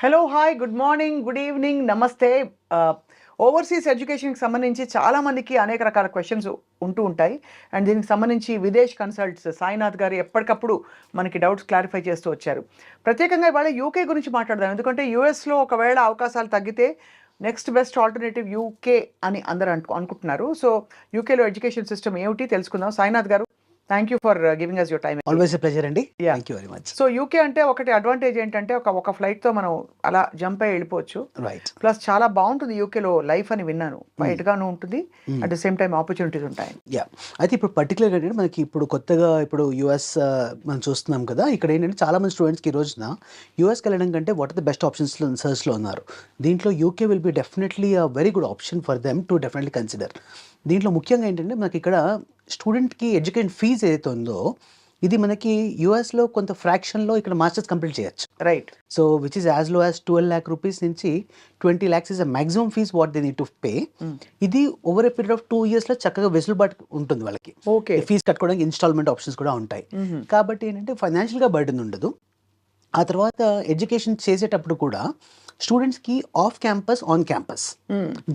Hello, hi, good morning, good evening, నమస్తే. Overseas ఎడ్యుకేషన్కి సంబంధించి చాలామందికి అనేక రకాల క్వశ్చన్స్ ఉంటూ ఉంటాయి. అండ్ దీనికి సంబంధించి విదేశ్ కన్సల్ట్స్ సాయినాథ్ గారు ఎప్పటికప్పుడు మనకి డౌట్స్ క్లారిఫై చేస్తూ వచ్చారు. ప్రత్యేకంగా ఇవాళ యూకే గురించి మాట్లాడదాం. ఎందుకంటే యూఎస్లో ఒకవేళ అవకాశాలు తగ్గితే నెక్స్ట్ బెస్ట్ ఆల్టర్నేటివ్ యూకే అని అందరూ అనుకుంటున్నారు. సో యూకేలో ఎడ్యుకేషన్ సిస్టమ్ ఏమిటి తెలుసుకుందాం. Sainath garu, thank you for giving us your time. Always a pleasure అండి. Thank you very much. So UK అంటే ఒకటి అడ్వాంటేజ్ ఏంటంటే ఒక ఫ్లైట్తో మనం అలా జంప్ అయ్యి వెళ్ళిపోవచ్చు. రైట్. ప్లస్ చాలా బాగుంటుంది యూకేలో లైఫ్ అని విన్నాను. బయటగాను ఉంటుంది, at the same time opportunities ఉంటాయి. యా, అయితే ఇప్పుడు పర్టికులర్గా ఏంటంటే మనకి ఇప్పుడు కొత్తగా ఇప్పుడు యూఎస్ మనం చూస్తున్నాం కదా. ఇక్కడ ఏంటంటే చాలా మంది స్టూడెంట్స్కి ఈ రోజున యూఎస్కి వెళ్ళడం కంటే what are the best options సర్చ్లో ఉన్నారు. దీంట్లో UK will be definitely a very good option for them to definitely consider. దీంట్లో ముఖ్యంగా ఏంటంటే మనకి ఇక్కడ స్టూడెంట్కి ఎడ్యుకేషన్ ఫీజు ఏదైతే ఉందో ఇది మనకి యూఎస్లో కొంత ఫ్రాక్షన్లో ఇక్కడ మాస్టర్స్ కంప్లీట్ చేయొచ్చు. Right. So which is as low as 12 lakh rupees నుంచి 20 lakhs is a maximum fees what they need to pay. ఇది over a period of 2 years లో చక్కగా వెసులుబాటు ఉంటుంది వాళ్ళకి. ఓకే. ఫీజు కట్టుకోవడానికి ఇన్స్టాల్మెంట్ ఆప్షన్స్ కూడా ఉంటాయి. కాబట్టి ఏంటంటే ఫైనాన్షియల్గా బర్డెన్ ఉండదు. ఆ తర్వాత ఎడ్యుకేషన్ చేసేటప్పుడు కూడా స్టూడెంట్స్కి off campus, on campus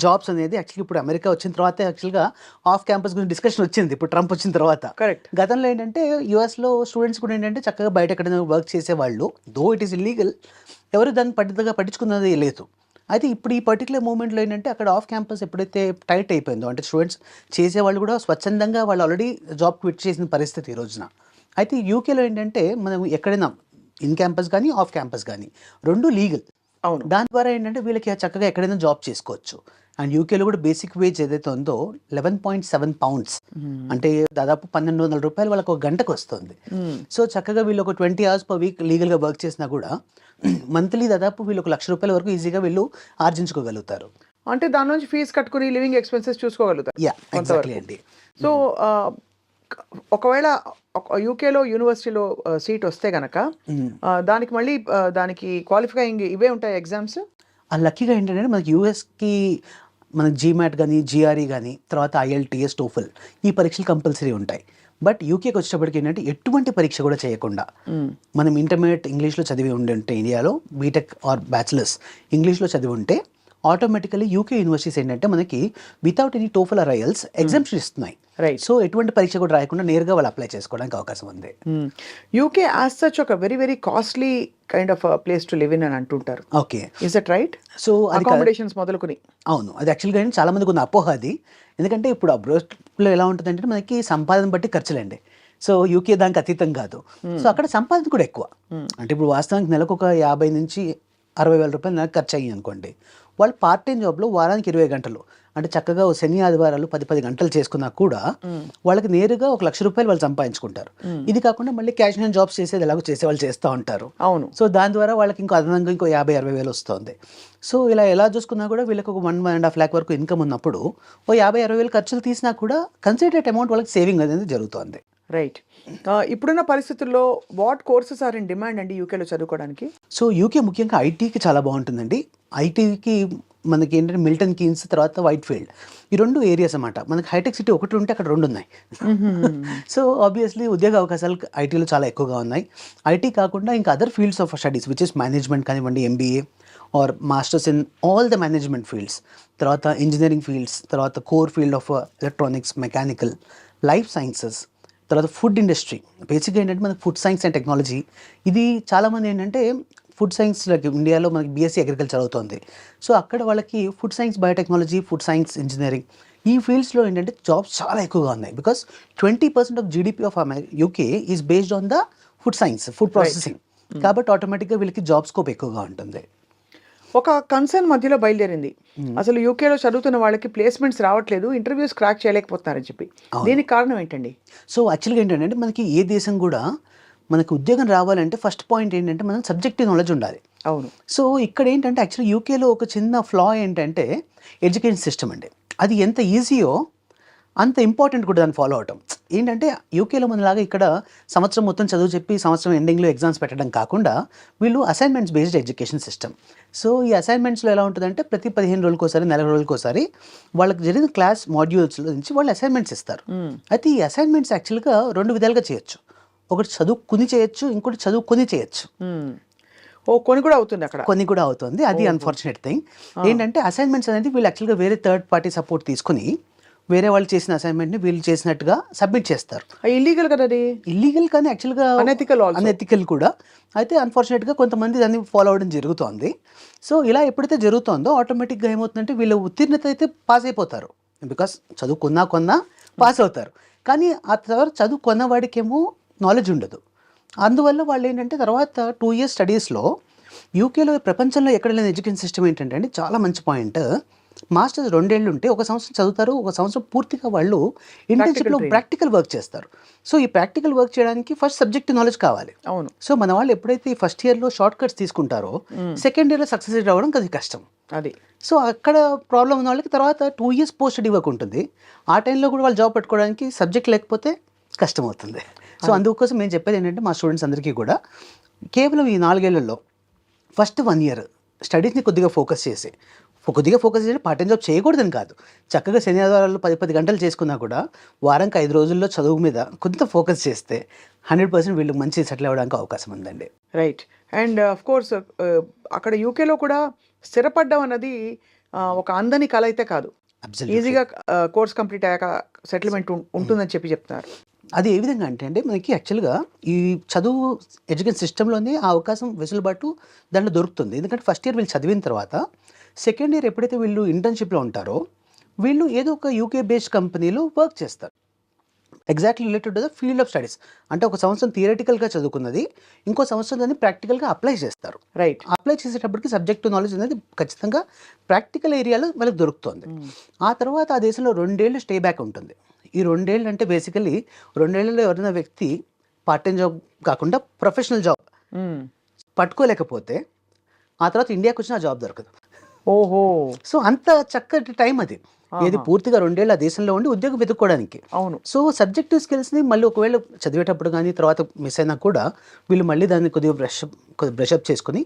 jobs అనేది యాక్చువల్గా ఇప్పుడు అమెరికా వచ్చిన తర్వాత యాక్చువల్గా ఆఫ్ క్యాంపస్ గురించి డిస్కషన్ వచ్చింది ఇప్పుడు ట్రంప్ వచ్చిన తర్వాత. కరెక్ట్. గతంలో ఏంటంటే యూఎస్లో స్టూడెంట్స్ కూడా ఏంటంటే చక్కగా బయట ఎక్కడైనా వర్క్ చేసేవాళ్ళు, దో ఇట్ ఈస్ ఇల్లీగల్, ఎవరు దాన్ని పట్టించుకున్నది లేదు. అయితే ఇప్పుడు ఈ పర్టికులర్ మూమెంట్లో ఏంటంటే అక్కడ ఆఫ్ క్యాంపస్ ఎప్పుడైతే టైట్ అయిపోయిందో, అంటే స్టూడెంట్స్ చేసేవాళ్ళు కూడా స్వచ్ఛందంగా వాళ్ళు ఆల్రెడీ జాబ్ క్విట్ చేసిన పరిస్థితి ఈ రోజున. అయితే యూకేలో ఏంటంటే మనం ఎక్కడైనా ఇన్ క్యాంపస్ కానీ ఆఫ్ క్యాంపస్ కానీ రెండు లీగల్. అవును. దాని ద్వారా ఏంటంటే వీళ్ళకి చక్కగా ఎక్కడైనా జాబ్ చేసుకోవచ్చు. అండ్ యూకేలో కూడా బేసిక్ వేజ్ ఏదైతే ఉందో 11.7 pounds, అంటే దాదాపు 1,200 రూపాయలు వాళ్ళకి ఒక గంటకు వస్తుంది. సో చక్కగా వీళ్ళు ఒక 20 hours per week లీగల్గా వర్క్ చేసినా కూడా మంత్లీ దాదాపు వీళ్ళు ఒక ₹1,00,000 వరకు ఈజీగా వీళ్ళు ఆర్జించుకోగలుగుతారు. అంటే దాని నుంచి ఫీజు కట్టుకుని లివింగ్ ఎక్స్పెన్సెస్ చూసుకోగలుగుతారు. యా, ఎగ్జాక్ట్లీ అండి. సో ఒకవేళ యూకేలో యూనివర్సిటీలో సీట్ వస్తే గనక దానికి మళ్ళీ దానికి క్వాలిఫైయింగ్ ఇవే ఉంటాయి ఎగ్జామ్స్. ఆ లక్కీగా ఏంటంటే మనకి యూఎస్కి మనకి జీమాట్ కానీ, జిఆర్ఈ కానీ, తర్వాత IELTS, TOEFL ఈ పరీక్షలు కంపల్సరీ ఉంటాయి. బట్ యూకేకి వచ్చేటప్పటికి ఏంటంటే ఎటువంటి పరీక్ష కూడా చేయకుండా మనం ఇంటర్మీడియట్ ఇంగ్లీష్లో చదివి ఉంటే ఇండియాలో బీటెక్ ఆర్ బ్యాచిలర్స్ ఇంగ్లీష్లో చదివి ఉంటే ఆటోమేటికలీ యూకే యూనివర్సిటీస్ ఏంటంటే మనకి without any TOEFL or IELTS exemption ఇస్తున్నాయి. రైట్. సో ఎటువంటి పరీక్ష కూడా రాయకుండా నేరుగా వాళ్ళు అప్లై చేసుకోవడానికి అవకాశం ఉంది. యూకే యాజ్ సచ్ ఒక very very costly kind of place to live in అని అంటుంటారు. Okay. Is it right? So accommodations మొదలుకొని. అవును, అది యాక్చువల్గా చాలా మందికి ఉన్న అపోహ అది. ఎందుకంటే ఇప్పుడు అబ్రాడ్లో ఎలా ఉంటుందంటే మనకి సంపాదన బట్టి ఖర్చులండి. సో యూకే దానికి అతీతం కాదు. సో అక్కడ సంపాదన కూడా ఎక్కువ. అంటే ఇప్పుడు వాస్తవానికి నెలకు ఒక 50,000 నుంచి 60,000 రూపాయలు నెలకు ఖర్చు అయ్యి అనుకోండి. వాళ్ళు పార్ట్ టైం జాబ్లో వారానికి 20 గంటలు, అంటే చక్కగా శని ఆదివారాలు 10 గంటలు చేసుకున్నా కూడా వాళ్ళకి నేరుగా ఒక ₹1,00,000 వాళ్ళు సంపాదించుకుంటారు. ఇది కాకుండా మళ్ళీ క్యాష్ అండ్ జాబ్స్ చేసేది ఎలాగో చేసేవాళ్ళు చేస్తూ ఉంటారు. అవును. సో దాని ద్వారా వాళ్ళకి ఇంకో అదనంగా ఇంకో 50,000-60,000 వస్తుంది. సో ఇలా ఎలా చూసుకున్నా కూడా వీళ్ళకి ఒక 1.5 lakh వరకు ఇన్కమ్ ఉన్నప్పుడు ఓ 50,000-60,000 ఖర్చులు తీసినా కూడా కన్సిడరేట్ అమౌంట్ వాళ్ళకి సేవింగ్ అనేది జరుగుతుంది. రైట్. ఇప్పుడున్న పరిస్థితుల్లో what courses are in demand అండి యూకేలో చదువుకోవడానికి? సో యూకే ముఖ్యంగా ఐటీకి చాలా బాగుంటుందండి. ఐటీకి మనకి ఏంటంటే మిల్టన్ కీన్స్, తర్వాత వైట్ ఫీల్డ్, ఈ రెండు ఏరియాస్ అన్నమాట. మనకి హైటెక్ సిటీ ఒకటి ఉంటే అక్కడ రెండు ఉన్నాయి. సో ఆబ్వియస్లీ ఉద్యోగ అవకాశాలు ఐటీలో చాలా ఎక్కువగా ఉన్నాయి. ఐటీ కాకుండా ఇంకా other fields of studies which is management కానివ్వండి, MBA or masters in all the management fields, తర్వాత ఇంజనీరింగ్ ఫీల్డ్స్, తర్వాత core field of electronics, mechanical, life sciences, తర్వాత ఫుడ్ ఇండస్ట్రీ. బేసిక్గా ఏంటంటే మనకి ఫుడ్ సైన్స్ అండ్ టెక్నాలజీ, ఇది చాలామంది ఏంటంటే ఫుడ్ సైన్స్ ఇండియాలో మనకి BSc అగ్రికల్చర్ అవుతుంది. సో అక్కడ వాళ్ళకి food science, biotechnology, food science, engineering ఈ ఫీల్డ్స్లో ఏంటంటే జాబ్స్ చాలా ఎక్కువగా ఉన్నాయి. Because 20% of GDP of UK is based on the food science, food processing. కాబట్టి ఆటోమేటిక్గా వీళ్ళకి జాబ్ స్కోప్ ఎక్కువగా ఉంటుంది. ఒక కన్సర్న్ మధ్యలో బయలుదేరింది, అసలు యూకేలో చదువుతున్న వాళ్ళకి ప్లేస్మెంట్స్ రావట్లేదు, ఇంటర్వ్యూస్ క్రాక్ చేయలేకపోతున్నారని చెప్పి. దీనికి కారణం ఏంటండి? సో యాక్చువల్గా ఏంటంటే మనకి ఏ దేశం కూడా మనకు ఉద్యోగం రావాలంటే ఫస్ట్ పాయింట్ ఏంటంటే మనం సబ్జెక్టివ్ నాలెడ్జ్ ఉండాలి. అవును. సో ఇక్కడ ఏంటంటే యాక్చువల్లీ యూకేలో ఒక చిన్న ఫ్లా ఏంటంటే ఎడ్యుకేషన్ సిస్టమ్ అండి. అది ఎంత ఈజీయో అంత ఇంపార్టెంట్ కూడా దాన్ని ఫాలో అవటం. ఏంటంటే యూకేలో మనలాగా ఇక్కడ సంవత్సరం మొత్తం చదువు చెప్పి సంవత్సరం ఎండింగ్లో ఎగ్జామ్స్ పెట్టడం కాకుండా వీళ్ళు assignments based education system. So ఈ అసైన్మెంట్స్లో ఎలా ఉంటుందంటే ప్రతి 15 రోజులకోసారి, నెల రోజులకోసారి వాళ్ళకి జరిగిన క్లాస్ మాడ్యూల్స్లో నుంచి వాళ్ళు అసైన్మెంట్స్ ఇస్తారు. అయితే ఈ అసైన్మెంట్స్ యాక్చువల్గా 2 విధాలుగా చేయొచ్చు. ఒకటి చదువుకుని చేయొచ్చు, ఇంకోటి చదువుకొని చేయొచ్చు. ఓ కొన్ని కూడా అవుతుంది అక్కడ. కొన్ని కూడా అవుతుంది. అది అన్ఫార్చునేట్ థింగ్. ఏంటంటే అసైన్మెంట్స్ అనేది వీళ్ళు యాక్చువల్గా వేరే థర్డ్ పార్టీ సపోర్ట్ తీసుకుని వేరే వాళ్ళు చేసిన అసైన్మెంట్ని వీళ్ళు చేసినట్టుగా సబ్మిట్ చేస్తారు. ఇల్లీగల్ కదా అది. ఇల్లీగల్ కానీ యాక్చువల్గా Unethical also. అనెథికల్ కూడా. అయితే అన్ఫార్చునేట్గా కొంతమంది దాన్ని ఫాలో అవ్వడం జరుగుతోంది. సో ఇలా ఎప్పుడైతే జరుగుతుందో ఆటోమేటిక్గా ఏమవుతుందంటే వీళ్ళ ఉత్తీర్ణత అయితే పాస్ అయిపోతారు. బికాస్ చదువు కొన్నా పాస్ అవుతారు. కానీ ఆ తర్వాత చదువు కొన్నవాడికేమో నాలెడ్జ్ ఉండదు. అందువల్ల వాళ్ళు ఏంటంటే తర్వాత 2 years స్టడీస్లో యూకేలో ప్రపంచంలో ఎక్కడ లేని ఎడ్యుకేషన్ సిస్టమ్ ఏంటంటే అండి, చాలా మంచి పాయింట్. మాస్టర్స్ 2 ఏళ్ళు ఉంటే 1 సంవత్సరం చదువుతారు, 1 సంవత్సరం పూర్తిగా వాళ్ళు ఇంటర్న్షిప్లో ప్రాక్టికల్ వర్క్ చేస్తారు. సో ఈ ప్రాక్టికల్ వర్క్ చేయడానికి ఫస్ట్ సబ్జెక్ట్ నాలెడ్జ్ కావాలి. అవును. సో మన వాళ్ళు ఎప్పుడైతే ఈ ఫస్ట్ ఇయర్లో షార్ట్ కట్స్ తీసుకుంటారో సెకండ్ ఇయర్లో సక్సెస్ రావడం అది కష్టం. అది. సో అక్కడ ప్రాబ్లం ఉన్న వాళ్ళకి తర్వాత 2 years పోస్ట్ స్టడీ వర్క్ ఉంటుంది. ఆ టైంలో కూడా వాళ్ళు జాబ్ పెట్టుకోవడానికి సబ్జెక్ట్ లేకపోతే కష్టం అవుతుంది. సో అందుకోసం నేను చెప్పేది ఏంటంటే మా స్టూడెంట్స్ అందరికీ కూడా కేవలం ఈ 4 ఏళ్లలో ఫస్ట్ 1 year స్టడీస్ని కొద్దిగా ఫోకస్ చేసి పార్ట్ టైం జాబ్ చేయకూడదని కాదు, చక్కగా శని ఆదివారాలు 10 గంటలు చేసుకున్నా కూడా వారానికి 5 రోజుల్లో చదువు మీద కొంత ఫోకస్ చేస్తే 100% వీళ్ళు మంచి సెటిల్ అవ్వడానికి అవకాశం ఉందండి. రైట్. అండ్ ఆఫ్ కోర్స్ అక్కడ యూకేలో కూడా స్థిరపడ్డం అన్నది ఒక అందని కల అయితే కాదు. ఈజీగా కోర్స్ కంప్లీట్ అయ్యాక సెటిల్మెంట్ ఉంటుందని చెప్తున్నారు. అది ఏ విధంగా అంటే అండి, మనకి యాక్చువల్గా ఈ చదువు ఎడ్యుకేషన్ సిస్టంలోనే ఆ అవకాశం వెసులుబాటు దాంట్లో దొరుకుతుంది. ఎందుకంటే ఫస్ట్ ఇయర్ వీళ్ళు చదివిన తర్వాత సెకండ్ ఇయర్ ఎప్పుడైతే వీళ్ళు ఇంటర్న్షిప్లో ఉంటారో వీళ్ళు ఏదో ఒక యూకే బేస్డ్ కంపెనీలో వర్క్ చేస్తారు. Exactly related to the field of studies. అంటే 1 సంవత్సరం థియరటికల్గా చదువుకున్నది ఇంకో సంవత్సరం దాన్ని ప్రాక్టికల్గా అప్లై చేస్తారు. రైట్. అప్లై చేసేటప్పటికి సబ్జెక్ట్ నాలెడ్జ్ అనేది ఖచ్చితంగా ప్రాక్టికల్ ఏరియాలో వాళ్ళకి దొరుకుతుంది. ఆ తర్వాత ఆ దేశంలో 2 ఏళ్ళు స్టే బ్యాక్ ఉంటుంది. ఈ 2 ఏళ్ళు అంటే బేసికలీ 2 ఏళ్లలో ఎవరైనా వ్యక్తి పార్ట్ టైం జాబ్ కాకుండా ప్రొఫెషనల్ జాబ్ పట్టుకోలేకపోతే ఆ తర్వాత ఇండియాకి వచ్చిన జాబ్ దొరకదు. ఓహో. సో అంత చక్కటి టైం అది. ఏది పూర్తిగా 2 ఏళ్ళు ఆ దేశంలో ఉండి ఉద్యోగం వెతుక్కోవడానికి. అవును. సో సబ్జెక్టివ్ స్కిల్స్ని మళ్ళీ ఒకవేళ చదివేటప్పుడు కానీ తర్వాత మిస్ అయినా కూడా వీళ్ళు మళ్ళీ దాన్ని కొద్దిగా బ్రషప్ చేసుకుని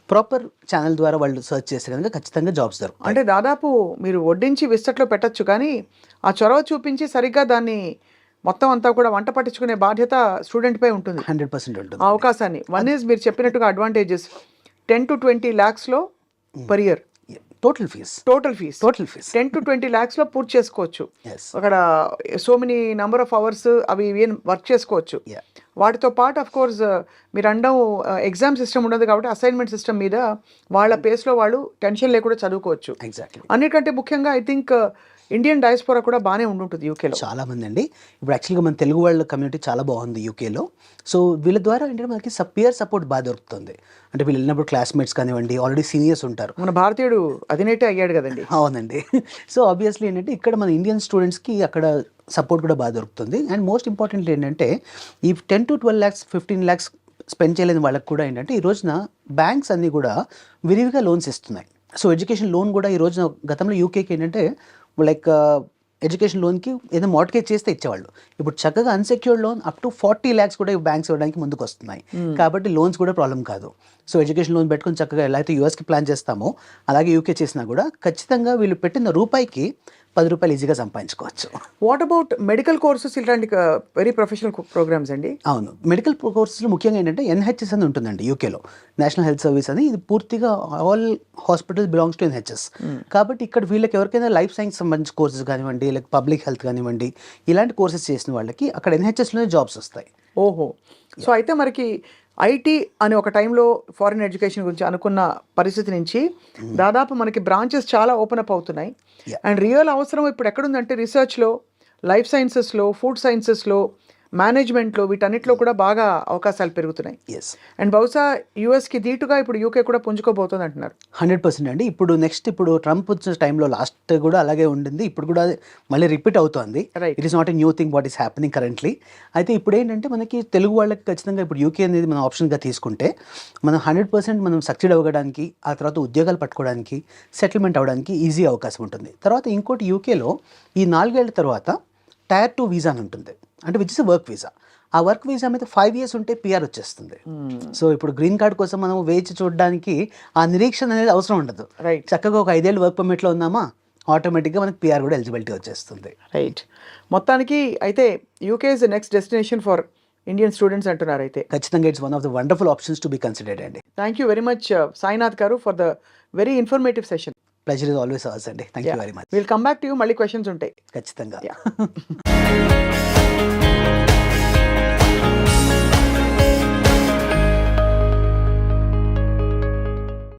ప్రాపర్ ఛానల్ ద్వారా వాళ్ళు సర్చ్ చేస్తే కనుక ఖచ్చితంగా జాబ్స్ దొరుకుతాయి. అంటే దాదాపు మీరు వడ్డించి విస్తట్లో పెట్టచ్చు, కానీ ఆ చొరవ చూపించి సరిగ్గా దాన్ని మొత్తం అంతా కూడా వంట పట్టించుకునే బాధ్యత స్టూడెంట్ పై ఉంటుంది. 100% ఉంటుంది ఆ అవకాశాన్ని. వన్ ఈజ్ మీరు చెప్పినట్టుగా advantages 10 to 20 lakhs per year total fees 10 to 20 lakhs పూర్తి చేసుకోవచ్చు. అక్కడ so many number of hours అవి వర్క్ చేసుకోవచ్చు. వాటితో పాటు అఫ్ కోర్స్ మీరు అండం ఎగ్జామ్ సిస్టమ్ ఉండదు కాబట్టి అసైన్మెంట్ సిస్టమ్ మీద వాళ్ళ పేస్లో వాళ్ళు టెన్షన్ లేకుండా చదువుకోవచ్చు. ఎగ్జాక్ట్లీ. అన్నిటికంటే ముఖ్యంగా ఐ థింక్ ఇండియన్ డయాస్పోరా కూడా బాగానే ఉండుంటుంది యూకేలో. చాలా మంది అండి. ఇప్పుడు యాక్చువల్గా మన తెలుగు వాళ్ళ కమ్యూనిటీ చాలా బాగుంది యూకేలో. సో వీళ్ళ ద్వారా ఏంటంటే మనకి పియర్ సపోర్ట్ బాగా దొరుకుతుంది. అంటే వీళ్ళు వెళ్ళినప్పుడు క్లాస్మేట్స్ కానివ్వండి, ఆల్రెడీ సీనియర్స్ ఉంటారు. మన భారతీయుడు అధినేటే అయ్యాడు కదండి. అవునండి. సో ఆబ్వియస్లీ ఏంటంటే ఇక్కడ మన ఇండియన్ స్టూడెంట్స్కి అక్కడ సపోర్ట్ కూడా బాగా దొరుకుతుంది. అండ్ మోస్ట్ ఇంపార్టెంట్ ఏంటంటే ఈ 10 to 12 lakhs 15 lakhs స్పెండ్ చేయలేని వాళ్ళకి కూడా ఏంటంటే ఈ రోజున బ్యాంక్స్ అన్నీ కూడా విరివిగా లోన్స్ ఇస్తున్నాయి. సో ఎడ్యుకేషన్ లోన్ కూడా ఈ రోజున గతంలో యూకేకి ఏంటంటే లైక్ ఎడ్యుకేషన్ లోన్కి ఏదో మార్ట్గేజ్ చేస్తే ఇచ్చేవాళ్ళు. ఇప్పుడు చక్కగా unsecured loan up to 40 lakhs కూడా బ్యాంక్స్ ఇవ్వడానికి ముందుకు వస్తున్నాయి. కాబట్టి లోన్స్ కూడా ప్రాబ్లం కాదు. సో ఎడ్యుకేషన్ లోన్ పెట్టుకుని చక్కగా ఎలా అయితే యూఎస్కి ప్లాన్ చేస్తామో అలాగే యూకే చేసినా కూడా ఖచ్చితంగా వీళ్ళు పెట్టిన రూపాయికి 10 రూపాయలు ఈజీగా సంపాదించుకోవచ్చు. వాట్ అబౌట్ మెడికల్ కోర్సెస్, ఇలాంటి వెరీ ప్రొఫెషనల్ ప్రోగ్రామ్స్ అండి? అవును. మెడికల్ కోర్సెస్లో ముఖ్యంగా ఏంటంటే ఎన్హెచ్ఎస్ అని ఉంటుందండి యూకేలో, నేషనల్ హెల్త్ సర్వీస్ అని. ఇది పూర్తిగా all hospitals belongs to NHS. కాబట్టి ఇక్కడ వీళ్ళకి ఎవరికైనా లైఫ్ సైన్స్ సంబంధించిన కోర్సెస్ కానివ్వండి, లైక్ పబ్లిక్ హెల్త్ కానివ్వండి, ఇలాంటి కోర్సెస్ చేసిన వాళ్ళకి అక్కడ ఎన్హెచ్ఎస్లోనే జాబ్స్ వస్తాయి. ఓహో. సో అయితే మనకి ఐటీ అని ఒక టైంలో ఫారిన్ ఎడ్యుకేషన్ గురించి అనుకున్న పరిస్థితి నుంచి దాదాపు మనకి బ్రాంచెస్ చాలా ఓపెన్ అప్ అవుతున్నాయి. అండ్ రియల్ అవసరం ఇప్పుడు ఎక్కడుందంటే రీసెర్చ్లో, లైఫ్ సైన్సెస్లో, ఫుడ్ సైన్సెస్లో, మేనేజ్మెంట్లో, వీటన్నిటిలో కూడా బాగా అవకాశాలు పెరుగుతున్నాయి. అండ్ బహుశా యూఎస్కి ధీటుగా ఇప్పుడు యూకే కూడా పుంజుకోబోతుంది అంటున్నారు. 100% అండి. ఇప్పుడు ట్రంప్ వచ్చిన టైంలో లాస్ట్ కూడా అలాగే ఉండింది. ఇప్పుడు కూడా మళ్ళీ రిపీట్ అవుతుంది. It is not a new thing what is happening currently. అయితే ఇప్పుడు ఏంటంటే మనకి తెలుగు వాళ్ళకి ఖచ్చితంగా ఇప్పుడు యూకే అనేది మనం ఆప్షన్గా తీసుకుంటే మనం 100% మనం సక్సీడ్ అవ్వడానికి, ఆ తర్వాత ఉద్యోగాలు పట్టుకోవడానికి, సెటిల్మెంట్ అవ్వడానికి ఈజీ అవకాశం ఉంటుంది. తర్వాత ఇంకోటి యూకేలో ఈ 4 ఏళ్ల తర్వాత Tier 2 వీసా అని ఉంటుంది. అంటే విచ్ ఇస్ వర్క్ వీసా. ఆ వర్క్ వీసా మీద 5 years ఉంటే పిఆర్ వచ్చేస్తుంది. సో ఇప్పుడు గ్రీన్ కార్డ్ కోసం మనం వేచి చూడడానికి ఆ నిరీక్షణ అనేది అవసరం ఉండదు. చక్కగా ఒక 5 ఏళ్ళు వర్క్ పర్మిట్లో ఉన్నామా ఆటోమేటిక్గా మనకి పిఆర్ కూడా ఎలిజిబిలిటీ వచ్చేస్తుంది. రైట్. మొత్తానికి అయితే UK is the next destination for Indian students అంటున్నారు అయితే. ఖచ్చితంగా it's one of the wonderful options to be considered అండి. Thank you very much Sainath garu for the very informative session. Pleasure is always ours అండి. Thank you very much. Will come back to you, మళ్ళీ questions ఉంటాయి. ఖచ్చితంగా. Yeah.